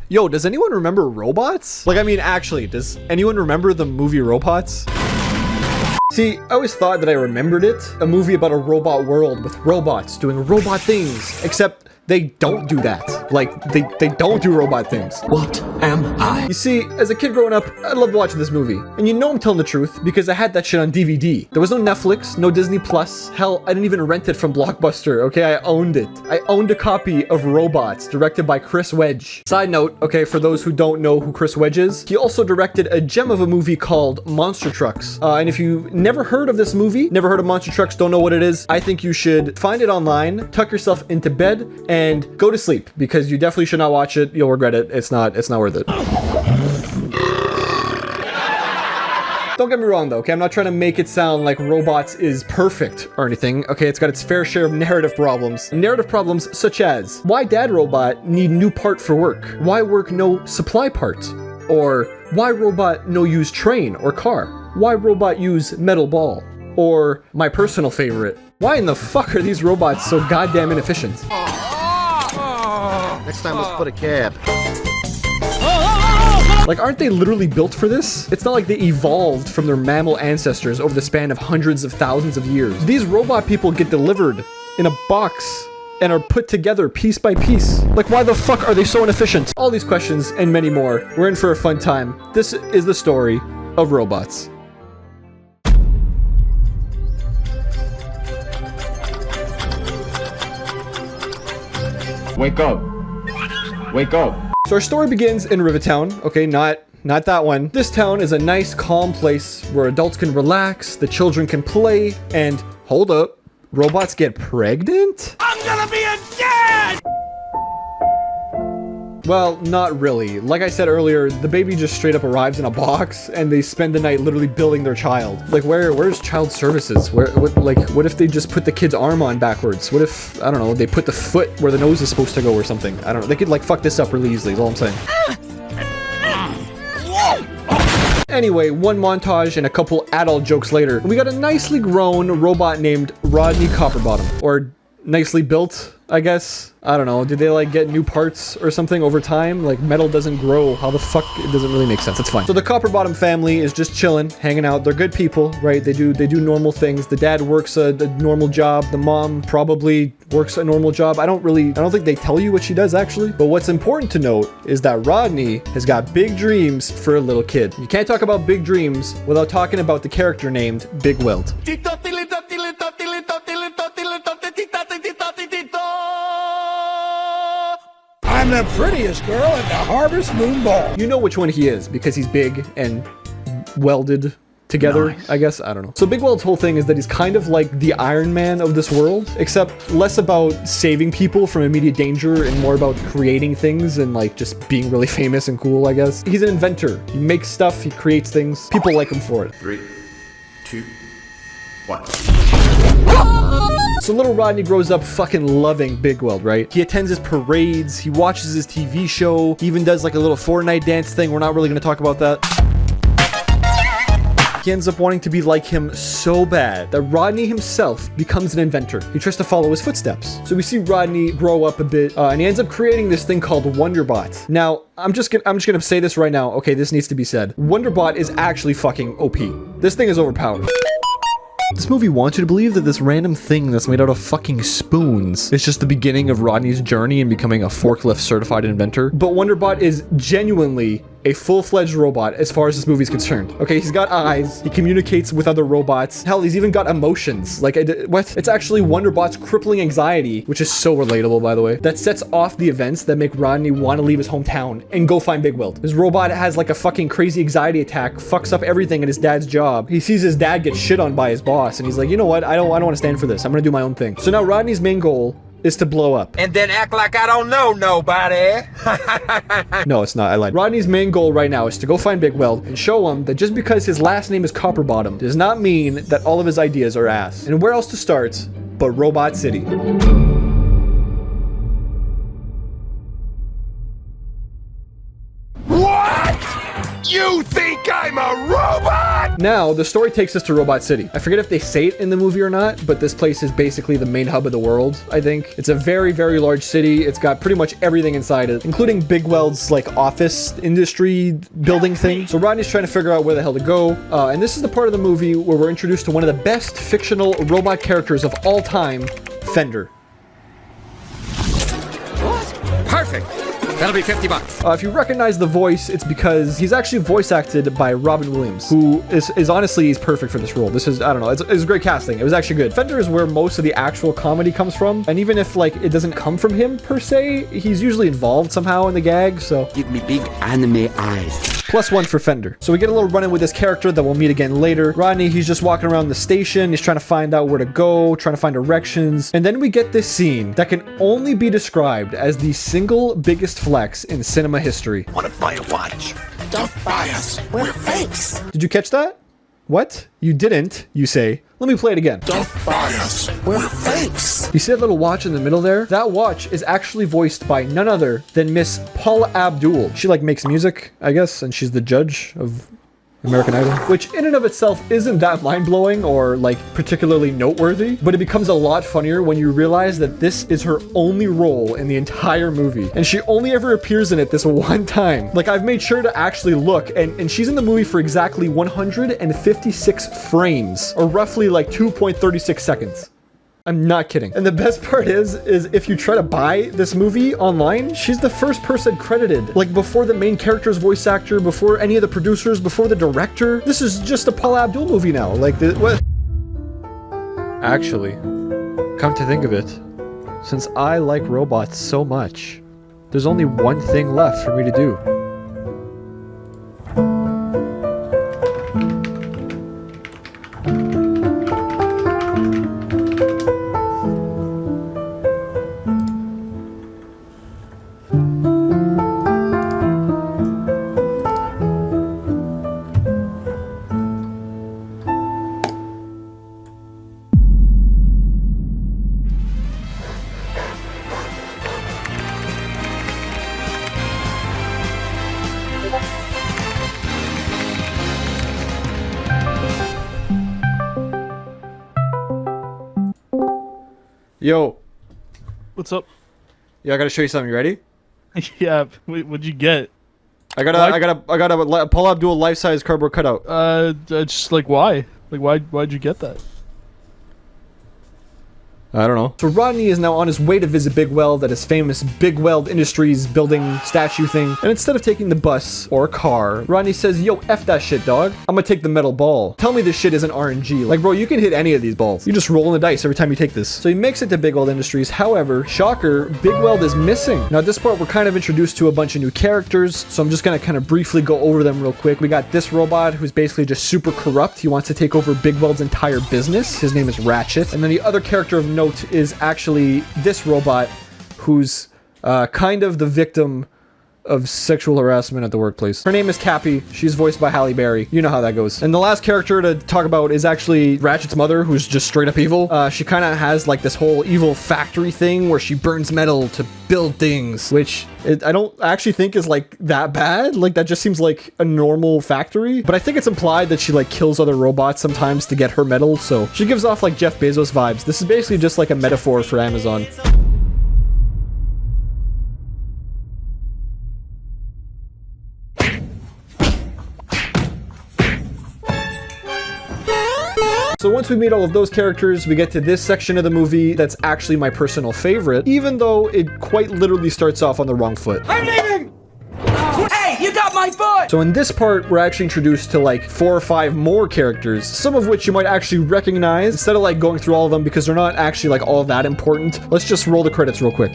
Yo, does anyone remember robots? Like, I mean, actually, does anyone remember the movie Robots? See, I always thought that I remembered it. A movie about a robot world with robots doing robot things. Except they don't do that. Like, they don't do robot things. What am I? You see, as a kid growing up, I loved watching this movie. And you know I'm telling the truth because I had that shit on DVD. There was no Netflix, no Disney Plus. Hell, I didn't even rent it from Blockbuster, okay? I owned it. I owned a copy of Robots, directed by Chris Wedge. Side note, okay, for those who don't know who Chris Wedge is, he also directed a gem of a movie called Monster Trucks. And if you've never heard of this movie, never heard of Monster Trucks, don't know what it is, I think you should find it online, tuck yourself into bed, and go to sleep, because you definitely should not watch it. You'll regret it. It's not worth it. Don't get me wrong though, okay? I'm not trying to make it sound like Robots is perfect or anything, okay? It's got its fair share of narrative problems. Narrative problems such as, why Dad Robot need new part for work? Why work no supply part? Or, why Robot no use train or car? Why Robot use metal ball? Or, my personal favorite, why in the fuck are these robots so goddamn inefficient? Next time, let's put a cab. Like, aren't they literally built for this? It's not like they evolved from their mammal ancestors over the span of hundreds of thousands of years. These robot people get delivered in a box and are put together piece by piece. Like, why the fuck are they so inefficient? All these questions and many more. We're in for a fun time. This is the story of Robots. Wake up. Wake up. So our story begins in Rivertown. Okay, not that one. This town is a nice, calm place where adults can relax, the children can play, and hold up, robots get pregnant? I'm gonna be a dad! Well, not really. Like I said earlier, the baby just straight up arrives in a box and they spend the night literally building their child. Like, where's child services? What if they just put the kid's arm on backwards? What if, I don't know, they put the foot where the nose is supposed to go or something? I don't know. They could like fuck this up really easily is all I'm saying. Anyway, one montage and a couple adult jokes later, we got a nicely grown robot named Rodney Copperbottom. Or nicely built, I guess. I don't know. Did they like get new parts or something over time? Like metal doesn't grow. How the fuck? It doesn't really make sense. It's fine. So the Copperbottom family is just chilling, hanging out. They're good people, right? They do normal things. The dad works a normal job. The mom probably works a normal job. I don't think they tell you what she does actually. But what's important to note is that Rodney has got big dreams for a little kid. You can't talk about big dreams without talking about the character named Bigweld. I'm the prettiest girl at the Harvest Moon Ball. You know which one he is because he's big and welded together, nice. I guess. I don't know. So Bigweld's whole thing is that he's kind of like the Iron Man of this world, except less about saving people from immediate danger and more about creating things and like just being really famous and cool, I guess. He's an inventor. He makes stuff, he creates things. People like him for it. 3, 2, 1. So little Rodney grows up fucking loving Bigweld, right? He attends his parades, he watches his TV show, he even does like a little Fortnite dance thing. We're not really gonna talk about that. He ends up wanting to be like him so bad that Rodney himself becomes an inventor. He tries to follow his footsteps. So we see Rodney grow up a bit, and he ends up creating this thing called Wonderbot. Now, I'm just gonna say this right now. Okay, this needs to be said. Wonderbot is actually fucking OP. This thing is overpowered. This movie wants you to believe that this random thing that's made out of fucking spoons is just the beginning of Rodney's journey in becoming a forklift certified inventor. But Wonderbot is genuinely a full-fledged robot as far as this movie's concerned. Okay, he's got eyes, he communicates with other robots. Hell, he's even got emotions. Like, what? It's actually Wonderbot's crippling anxiety, which is so relatable, by the way, that sets off the events that make Rodney want to leave his hometown and go find Bigweld. His robot has like a fucking crazy anxiety attack, fucks up everything at his dad's job. He sees his dad get shit on by his boss, and he's like, you know what? I don't want to stand for this. I'm gonna do my own thing. So now Rodney's main goal is to blow up. And then act like I don't know nobody. No, it's not. I lied. Rodney's main goal right now is to go find Bigweld and show him that just because his last name is Copperbottom does not mean that all of his ideas are ass. And where else to start but Robot City? What? You think I'm a robot? Now, the story takes us to Robot City. I forget if they say it in the movie or not, but this place is basically the main hub of the world, I think. It's a very, very large city. It's got pretty much everything inside it, including Bigweld's like office industry building thing. So Rodney's trying to figure out where the hell to go. And this is the part of the movie where we're introduced to one of the best fictional robot characters of all time, Fender. What? Perfect. That'll be $50. If you recognize the voice, it's because he's actually voice acted by Robin Williams, who is honestly, he's perfect for this role. This is, I don't know, it's great casting. It was actually good. Fender is where most of the actual comedy comes from, and even if like it doesn't come from him per se, he's usually involved somehow in the gag, so. Give me big anime eyes. +1 for Fender. So we get a little run-in with this character that we'll meet again later. Rodney, he's just walking around the station. He's trying to find out where to go, trying to find directions. And then we get this scene that can only be described as the single biggest flex in cinema history. Wanna buy a watch? Don't buy us. We're fakes. Did you catch that? What? You didn't, you say. Let me play it again. Don't buy us. We're fakes. You see that little watch in the middle there? That watch is actually voiced by none other than Miss Paula Abdul. She like makes music, I guess, and she's the judge of American Idol, which in and of itself isn't that mind-blowing or like particularly noteworthy, but it becomes a lot funnier when you realize that this is her only role in the entire movie, and she only ever appears in it this one time. Like, I've made sure to actually look, and she's in the movie for exactly 156 frames, or roughly like 2.36 seconds. I'm not kidding. And the best part is if you try to buy this movie online, she's the first person credited. Like, before the main character's voice actor, before any of the producers, before the director. This is just a Paula Abdul movie now. Like, what? Actually, come to think of it, since I like robots so much, there's only one thing left for me to do. Yo. What's up? Yeah, I gotta show you something. You ready? Yeah, what'd you get? I got a Paula Abdul life-size cardboard cutout. Just like why? Like why'd you get that? I don't know. So Rodney is now on his way to visit Bigweld at his famous Bigweld Industries building statue thing. And instead of taking the bus or a car, Rodney says, yo, F that shit, dog. I'm gonna take the metal ball. Tell me this shit isn't RNG. Like, bro, you can hit any of these balls. You just roll in the dice every time you take this. So he makes it to Bigweld Industries. However, shocker, Bigweld is missing. Now at this part, we're kind of introduced to a bunch of new characters. So I'm just gonna kind of briefly go over them real quick. We got this robot who's basically just super corrupt. He wants to take over Bigweld's entire business. His name is Ratchet. And then the other character of note is actually this robot who's kind of the victim of sexual harassment at the workplace. Her name is Cappy. She's voiced by Halle Berry. You know how that goes. And the last character to talk about is actually Ratchet's mother, who's just straight up evil. She kind of has like this whole evil factory thing where she burns metal to build things, which I don't actually think is like that bad. Like, that just seems like a normal factory. But I think it's implied that she like kills other robots sometimes to get her metal. So she gives off like Jeff Bezos vibes. This is basically just like a metaphor for Amazon. So once we meet all of those characters, we get to this section of the movie that's actually my personal favorite, even though it quite literally starts off on the wrong foot. I'm leaving! Hey, you got my foot! So in this part, we're actually introduced to like 4 or 5 more characters, some of which you might actually recognize. Instead of like going through all of them because they're not actually like all that important, let's just roll the credits real quick.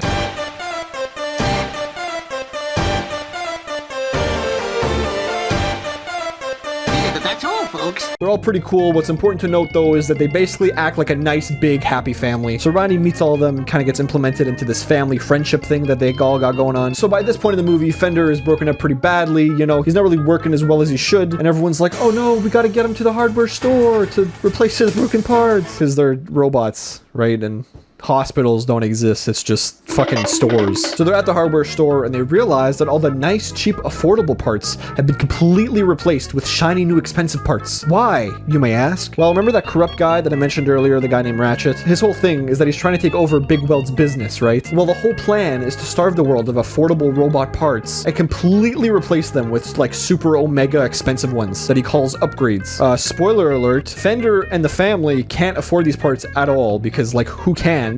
They're all pretty cool. What's important to note though is that they basically act like a nice, big, happy family. So Rodney meets all of them and kind of gets implemented into this family friendship thing that they all got going on. So by this point in the movie, Fender is broken up pretty badly. You know, he's not really working as well as he should. And everyone's like, oh no, we gotta get him to the hardware store to replace his broken parts. Because they're robots, right? And hospitals don't exist. It's just fucking stores. So they're at the hardware store and they realize that all the nice, cheap, affordable parts have been completely replaced with shiny new expensive parts. Why, you may ask? Well, remember that corrupt guy that I mentioned earlier, the guy named Ratchet? His whole thing is that he's trying to take over Bigweld's business, right? Well, the whole plan is to starve the world of affordable robot parts and completely replace them with like super omega expensive ones that he calls upgrades. Spoiler alert, Fender and the family can't afford these parts at all because like who can?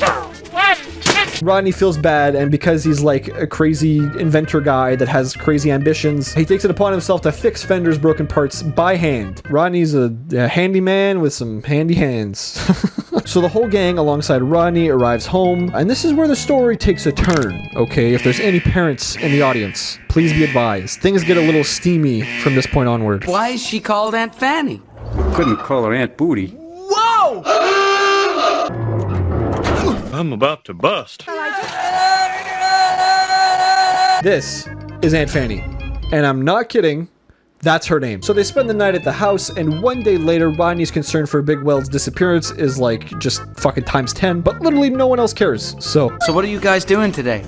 Rodney feels bad, and because he's like a crazy inventor guy that has crazy ambitions, he takes it upon himself to fix Fender's broken parts by hand. Rodney's a handyman with some handy hands. So the whole gang alongside Rodney arrives home, and this is where the story takes a turn, okay? If there's any parents in the audience, please be advised. Things get a little steamy from this point onward. Why is she called Aunt Fanny? Couldn't call her Aunt Booty. Whoa! I'm about to bust. This is Aunt Fanny, and I'm not kidding. That's her name. So they spend the night at the house, and one day later, Rodney's concern for Bigweld's disappearance is like just fucking times 10, but literally no one else cares. So what are you guys doing today?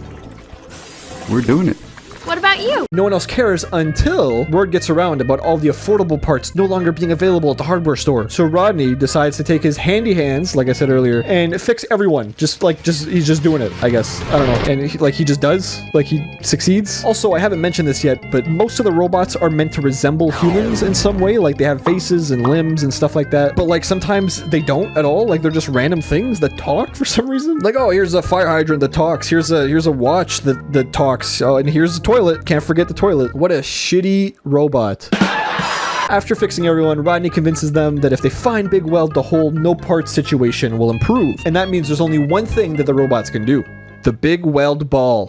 We're doing it. What about you? no one else cares until word gets around about all the affordable parts no longer being available at the hardware store. So Rodney decides to take his handy hands, like I said earlier, and fix everyone. He's just doing it, I guess. I don't know. And he just does. Like, he succeeds. Also, I haven't mentioned this yet, but most of the robots are meant to resemble humans in some way. Like, they have faces and limbs and stuff like that. But, like, sometimes they don't at all. Like, they're just random things that talk for some reason. Like, oh, here's a fire hydrant that talks. Here's a watch that talks. Oh, and here's a toilet. Can't forget the toilet. What a shitty robot. After fixing everyone, Rodney convinces them that if they find Bigweld, the whole no parts situation will improve. And that means there's only one thing that the robots can do. The Bigweld ball.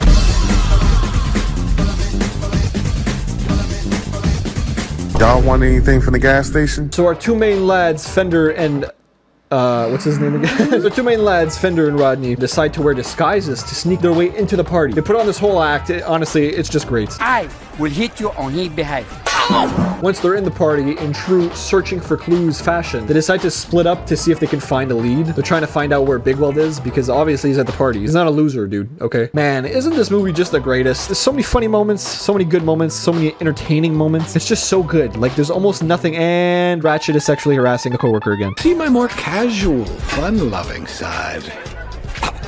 Y'all want anything from the gas station? So our two main lads, Fender and what's his name again? The two main lads, Fender and Rodney, decide to wear disguises to sneak their way into the party. They put on this whole act. Honestly, it's just great. I will hit you on his behalf. Once they're in the party, in true searching for clues fashion, they decide to split up to see if they can find a lead. They're trying to find out where Bigweld is because obviously he's at the party. He's not a loser, dude, okay? Man, isn't this movie just the greatest? There's so many funny moments, so many good moments, so many entertaining moments. It's just so good. Like, there's almost nothing, and Ratchet is sexually harassing a coworker again. See my more casual, fun-loving side.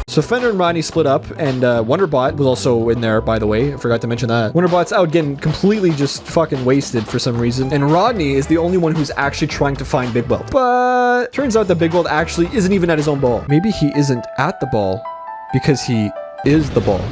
So Fender and Rodney split up, and Wonderbot was also in there, by the way. I forgot to mention that. Wonderbot's out getting completely just fucking wasted for some reason, and Rodney is the only one who's actually trying to find Bigweld. But turns out that Bigweld actually isn't even at his own ball. Maybe he isn't at the ball because he is the ball.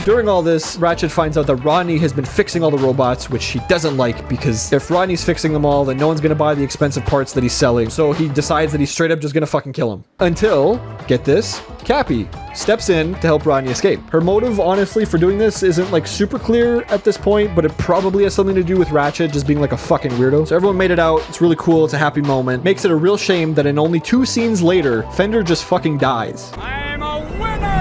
During all this, Ratchet finds out that Rodney has been fixing all the robots, which he doesn't like because if Rodney's fixing them all, then no one's gonna buy the expensive parts that he's selling. So he decides that he's straight up just gonna fucking kill him. Until, get this, Cappy steps in to help Rodney escape. Her motive, honestly, for doing this isn't like super clear at this point, but it probably has something to do with Ratchet just being like a fucking weirdo. So everyone made it out. It's really cool. It's a happy moment. Makes it a real shame that in only 2 scenes later, Fender just fucking dies. I'm a winner!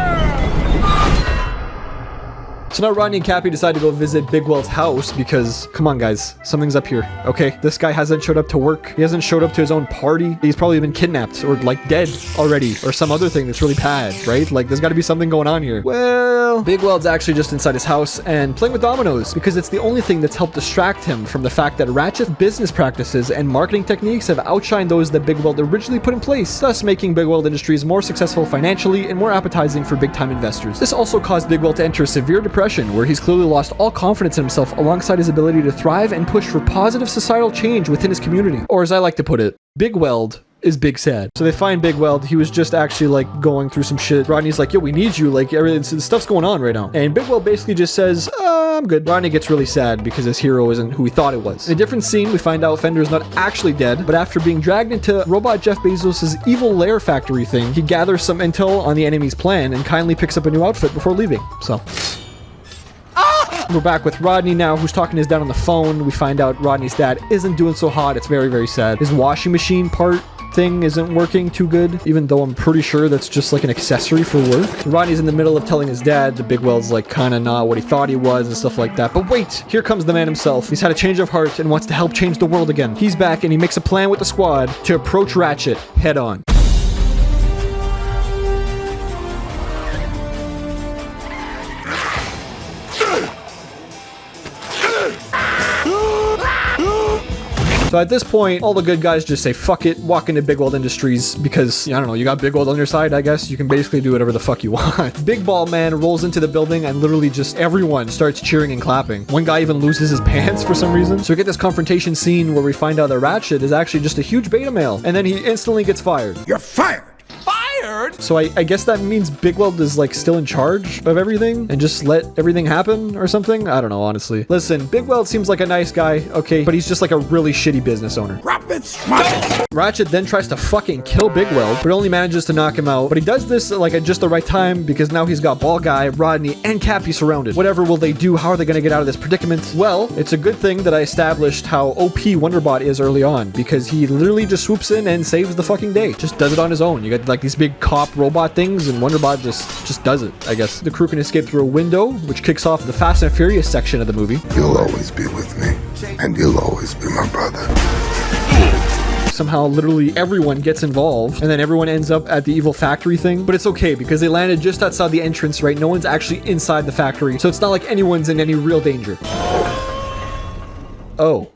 So now Rodney and Cappy decide to go visit Bigweld's house because, come on guys, something's up here, okay? This guy hasn't showed up to work. He hasn't showed up to his own party. He's probably been kidnapped or like dead already or some other thing that's really bad, right? Like there's gotta be something going on here. Well, Bigweld's actually just inside his house and playing with dominoes because it's the only thing that's helped distract him from the fact that Ratchet's business practices and marketing techniques have outshined those that Bigweld originally put in place, thus making Bigweld Industries more successful financially and more appetizing for big-time investors. This also caused Bigweld to enter severe depression, where he's clearly lost all confidence in himself alongside his ability to thrive and push for positive societal change within his community. Or as I like to put it, Bigweld is big sad. So they find Bigweld. He was just actually like going through some shit. Rodney's like, yo, we need you. Like everything, stuff's going on right now. And Bigweld basically just says, I'm good. Rodney gets really sad because his hero isn't who he thought it was. In a different scene, we find out Fender is not actually dead, but after being dragged into robot Jeff Bezos' evil lair factory thing, he gathers some intel on the enemy's plan and kindly picks up a new outfit before leaving. So we're back with Rodney now, who's talking to his dad on the phone. We find out Rodney's dad isn't doing so hot. It's very, very sad. His washing machine part thing isn't working too good, even though I'm pretty sure that's just like an accessory for work. Rodney's in the middle of telling his dad that Bigweld's like kind of not what he thought he was and stuff like that. But wait, here comes the man himself. He's had a change of heart and wants to help change the world again. He's back and he makes a plan with the squad to approach Ratchet head on. So at this point, all the good guys just say, fuck it, walk into Bigweld Industries because, I don't know, you got Bigweld on your side, I guess. You can basically do whatever the fuck you want. Big Ball Man rolls into the building and literally just everyone starts cheering and clapping. One guy even loses his pants for some reason. So we get this confrontation scene where we find out that Ratchet is actually just a huge beta male, and then he instantly gets fired. You're fired. So I guess that means Bigweld is like still in charge of everything and just let everything happen or something? I don't know, honestly. Listen, Bigweld seems like a nice guy, okay, but he's just like a really shitty business owner. Ratchet then tries to fucking kill Bigweld, but only manages to knock him out. But he does this like at just the right time because now he's got Ball Guy, Rodney, and Cappy surrounded. Whatever will they do? How are they gonna get out of this predicament? Well, it's a good thing that I established how OP Wonderbot is early on because he literally just swoops in and saves the fucking day. Just does it on his own. You got like these big cop robot things and Wonderbot just does it, I guess. The crew can escape through a window, which kicks off the Fast and Furious section of the movie. You'll always be with me, and you'll always be my brother. Somehow literally everyone gets involved and then everyone ends up at the evil factory thing, but it's okay because they landed just outside the entrance, right? No one's actually inside the factory, so it's not like anyone's in any real danger. Oh.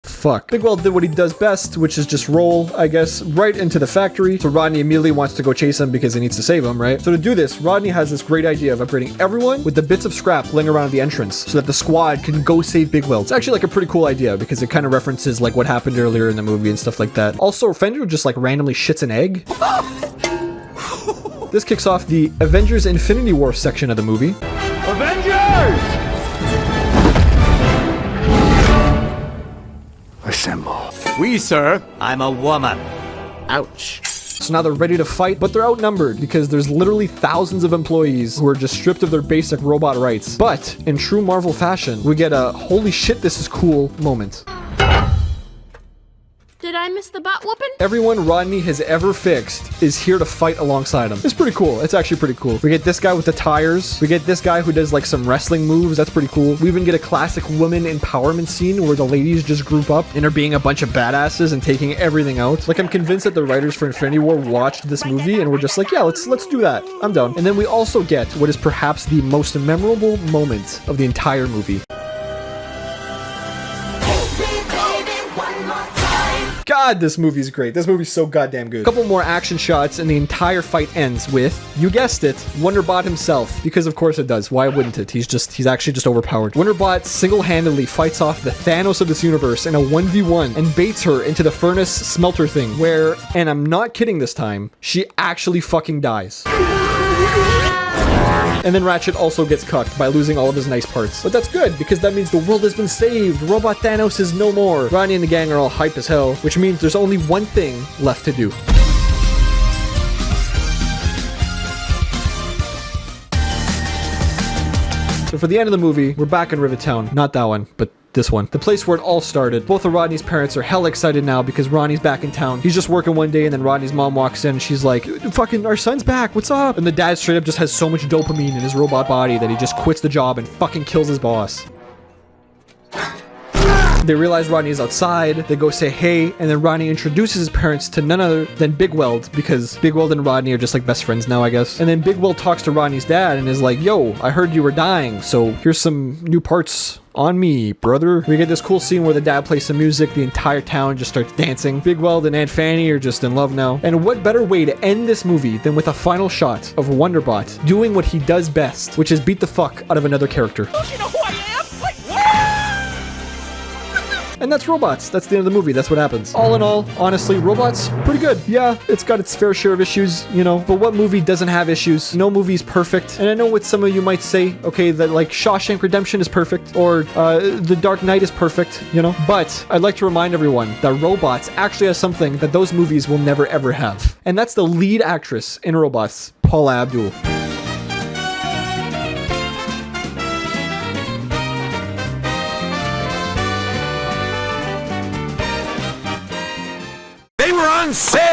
Fuck. Bigweld did what he does best, which is just roll, I guess, right into the factory. So Rodney immediately wants to go chase him because he needs to save him, right? So to do this, Rodney has this great idea of upgrading everyone with the bits of scrap laying around the entrance so that the squad can go save Bigweld. It's actually like a pretty cool idea because it kind of references like what happened earlier in the movie and stuff like that. Also, Fender just like randomly shits an egg. This kicks off the Avengers Infinity War section of the movie. Avengers! Assemble. Oui, sir. I'm a woman. Ouch. So now they're ready to fight, but they're outnumbered because there's literally thousands of employees who are just stripped of their basic robot rights. But in true Marvel fashion, we get a holy shit, this is cool moment. Did I miss the butt whooping? Everyone Rodney has ever fixed is here to fight alongside him. It's pretty cool. It's actually pretty cool. We get this guy with the tires. We get this guy who does like some wrestling moves. That's pretty cool. We even get a classic woman empowerment scene where the ladies just group up and are being a bunch of badasses and taking everything out. Like, I'm convinced that the writers for Infinity War watched this movie and were just like, yeah, let's do that. I'm down. And then we also get what is perhaps the most memorable moment of the entire movie. God, this movie's great. This movie's so goddamn good. A couple more action shots and the entire fight ends with, you guessed it, Wonderbot himself. Because of course it does. Why wouldn't it? He's actually just overpowered. Wonderbot single-handedly fights off the Thanos of this universe in a 1v1 and baits her into the furnace smelter thing where, and I'm not kidding this time, she actually fucking dies. And then Ratchet also gets cucked by losing all of his nice parts. But that's good, because that means the world has been saved. Robot Thanos is no more. Rodney and the gang are all hype as hell, which means there's only one thing left to do. So for the end of the movie, we're back in Rivettown. Not that one, but this one. The place where it all started. Both of Rodney's parents are hell excited now because Rodney's back in town. He's just working one day and then Rodney's mom walks in and she's like, fucking, our son's back, what's up? And the dad straight up just has so much dopamine in his robot body that he just quits the job and fucking kills his boss. They realize Rodney is outside, they go say hey, and then Rodney introduces his parents to none other than Bigweld, because Bigweld and Rodney are just like best friends now, I guess. And then Bigweld talks to Rodney's dad and is like, yo, I heard you were dying, so here's some new parts on me, brother. We get this cool scene where the dad plays some music, the entire town just starts dancing. Bigweld and Aunt Fanny are just in love now. And what better way to end this movie than with a final shot of Wonderbot doing what he does best, which is beat the fuck out of another character. Don't you know who I am? And that's robots. That's the end of the movie. That's what happens. All in all, honestly, robots, pretty good. Yeah, it's got its fair share of issues, you know, but what movie doesn't have issues? No movie's perfect. And I know what some of you might say, okay, that like Shawshank Redemption is perfect, or The Dark Knight is perfect, you know, but I'd like to remind everyone that robots actually has something that those movies will never ever have. And that's the lead actress in Robots, Paula Abdul. They were unsafe.